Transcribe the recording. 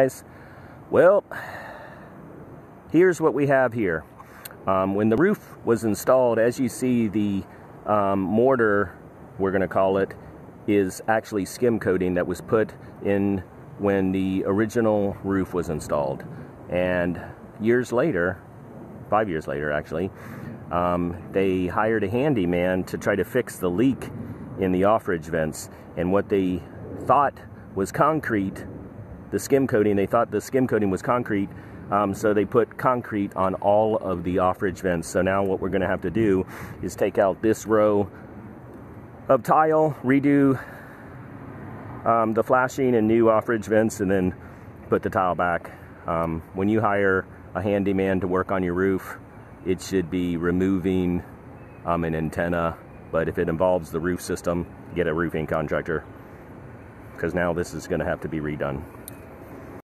Guys, well, here's what we have here. When the roof was installed, as you see, the mortar, we're going to call it, is actually skim coating that was put in when the original roof was installed. And years later, 5 years later actually, they hired a handyman to try to fix the leak in the off-ridge vents. And what they thought was concrete, the skim coating, they thought the skim coating was concrete, so they put concrete on all of the off-ridge vents. So now what we're going to have to do is take out this row of tile, redo the flashing and new off-ridge vents, and then put the tile back. When you hire a handyman to work on your roof, it should be removing an antenna, but if it involves the roof system, get a roofing contractor, because now this is going to have to be redone.